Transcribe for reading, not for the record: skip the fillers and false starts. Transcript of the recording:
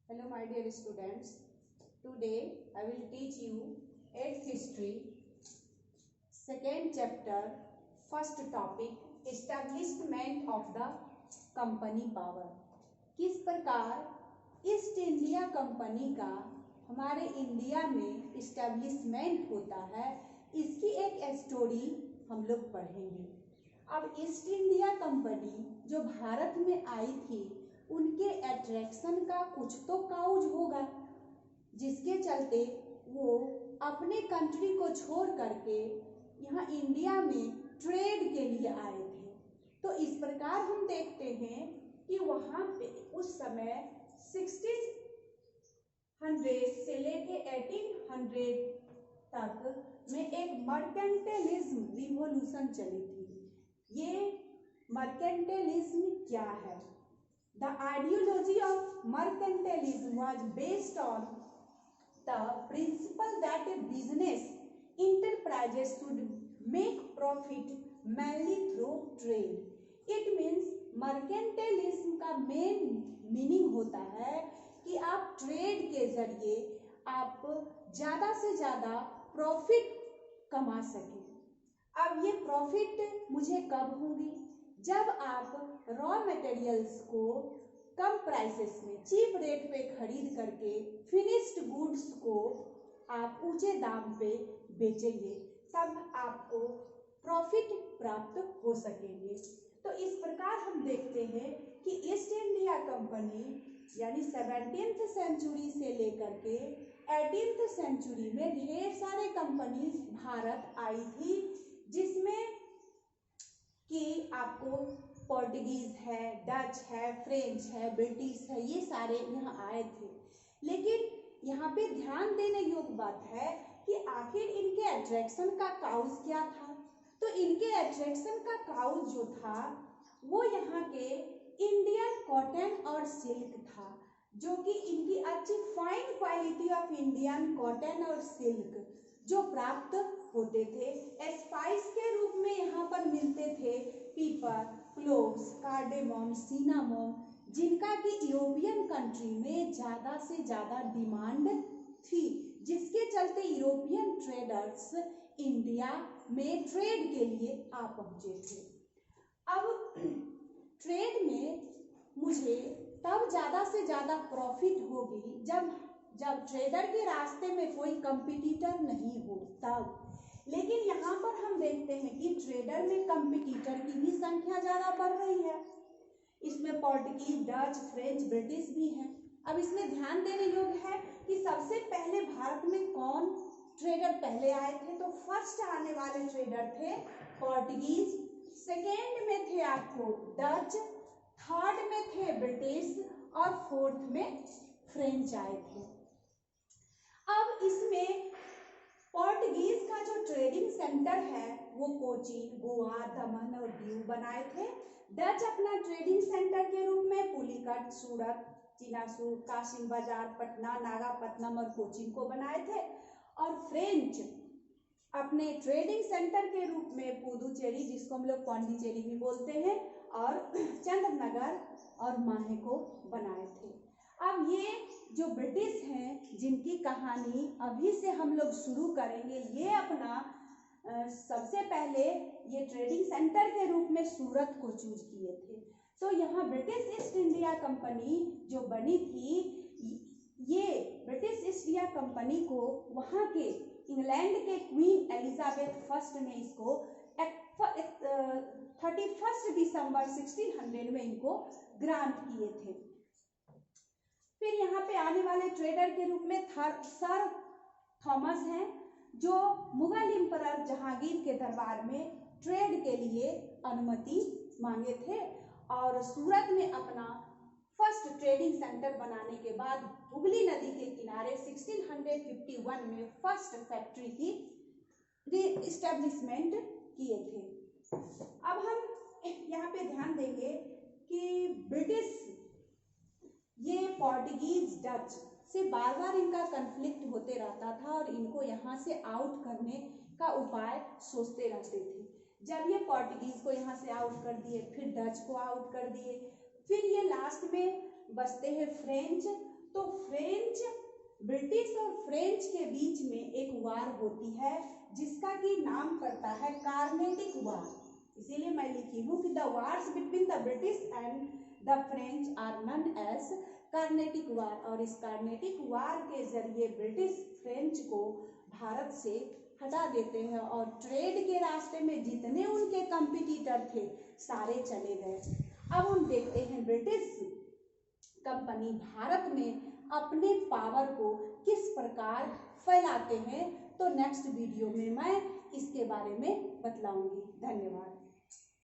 Hello my dear students. Today I will teach you 8th history, second chapter, first topic establishment of the company power. किस प्रकार east India company का हमारे India में establishment होता है, इसकी एक स्टोरी हम लोग पढ़ेंगे। अब ईस्ट इंडिया कंपनी जो भारत में आई थी, उनके अट्रैक्शन का कुछ तो काउज होगा, जिसके चलते वो अपने कंट्री को छोड़ करके यहाँ इंडिया में ट्रेड के लिए आए थे। तो इस प्रकार हम देखते हैं कि वहाँ पे उस समय 1600 से लेके 1800 तक में एक मर्केंटाइलिज्म रिवॉल्यूशन चली थी। ये मर्केंटाइलिज्म क्या है? The ideology of mercantilism was based on the principle that a business enterprises should make profit mainly through trade. It means mercantilism का मेन मीनिंग होता है कि आप ट्रेड के जरिए आप ज़्यादा से ज़्यादा प्रॉफिट कमा सकें। अब ये प्रॉफिट मुझे कब होगी? जब आप रॉ मटेरियल्स को कम प्राइसेस में चीप रेट पे खरीद करके फिनिश्ड गुड्स को आप ऊंचे दाम पे बेचेंगे, तब आपको प्रॉफिट प्राप्त हो सकेंगे। तो इस प्रकार हम देखते हैं कि ईस्ट इंडिया कंपनी यानी 17th सेंचुरी से लेकर के 18th सेंचुरी में ढेर सारे कंपनीज भारत आई थी, जिसमें कि आपको पोर्टुगीज है, डच है, फ्रेंच है, ब्रिटिश है, ये सारे यहाँ आए थे। लेकिन यहाँ पे ध्यान देने योग्य बात है कि आखिर इनके अट्रैक्शन का काउज क्या था? तो इनके अट्रैक्शन का काउज जो था वो यहाँ के इंडियन कॉटन और सिल्क था, जो कि इनकी अच्छी fine quality of Indian cotton और सिल्क जो प्राप्त होते थे। स्पाइस के रूप में यहाँ पर मिलते थे पीपर, क्लोव्स, कार्डेमम, सिनामोम, जिनका कि यूरोपियन कंट्री में ज़्यादा से ज़्यादा डिमांड थी, जिसके चलते यूरोपियन ट्रेडर्स इंडिया में ट्रेड के लिए आ पहुँचे थे। अब ट्रेड में मुझे तब ज़्यादा से ज़्यादा प्रॉफिट होगी जब ट्रेडर के रास्ते में कोई कंपटीटर नहीं हो तब। लेकिन यहाँ पर हम देखते हैं कि ट्रेडर में कंपटीटर की भी संख्या ज़्यादा बढ़ रही है। इसमें पोर्टुगीज, डच, फ्रेंच, ब्रिटिश भी हैं। अब इसमें ध्यान देने योग्य है कि सबसे पहले भारत में कौन ट्रेडर पहले आए थे? तो फर्स्ट आने वाले ट्रेडर थे पोर्टुगीज, सेकेंड में थे आपको डच, थर्ड में थे ब्रिटिश और फोर्थ में फ्रेंच आए थे। अब इसमें पोर्टुगीज का जो ट्रेडिंग सेंटर है वो कोचीन, गोवा, दमन और दीव बनाए थे। डच अपना ट्रेडिंग सेंटर के रूप में पुलिकट, सूरत, चिनासू, कासिम बाजार, पटना, नागापट्टनम और कोचीन को बनाए थे। और फ्रेंच अपने ट्रेडिंग सेंटर के रूप में पुदुचेरी, जिसको हम लोग पांडिचेरी भी बोलते हैं, और चंद्रनगर और माहे को बनाए थे। अब ये जो ब्रिटिश हैं, जिनकी कहानी अभी से हम लोग शुरू करेंगे, ये अपना सबसे पहले ये ट्रेडिंग सेंटर के रूप में सूरत को चूज किए थे। तो यहाँ ब्रिटिश ईस्ट इंडिया कंपनी जो बनी थी, ये ब्रिटिश ईस्ट इंडिया कंपनी को वहाँ के इंग्लैंड के क्वीन एलिजाबेथ फर्स्ट ने इसको 31 दिसंबर 1600 में इनको ग्रांट किए थे। फिर यहाँ पे आने वाले ट्रेडर के रूप में सर थॉमस हैं, जो मुगल एम्परर जहांगीर के दरबार में ट्रेड के लिए अनुमति मांगे थे और सूरत में अपना फर्स्ट ट्रेडिंग सेंटर बनाने के बाद हुगली नदी के किनारे 1651 में फर्स्ट फैक्ट्री की इस्टेब्लिशमेंट किए थे। अब हम यहाँ पे ध्यान देंगे कि ब्रिटिश ये पोर्टुगीज, डच से बार बार इनका कन्फ्लिक्ट होते रहता था और इनको यहाँ से आउट करने का उपाय सोचते रहते थे। जब ये पोर्टुगीज को यहाँ से आउट कर दिए, फिर डच को आउट कर दिए, फिर ये लास्ट में बचते हैं फ्रेंच, तो ब्रिटिश और फ्रेंच के बीच में एक वार होती है जिसका कि नाम पड़ता है कार्नेटिक वार। इसीलिए मैं लिखी हूँ कि the wars between the British and the French are known as Carnatic war. और इस कार्नेटिक वार के जरिए ब्रिटिश फ्रेंच को भारत से हटा देते हैं और ट्रेड के रास्ते में जितने उनके कंपटीटर थे सारे चले गए। अब हम देखते हैं ब्रिटिश कंपनी भारत में अपने पावर को किस प्रकार फैलाते हैं। तो नेक्स्ट वीडियो में मैं इसके बारे में बतलाऊंगी। धन्यवाद।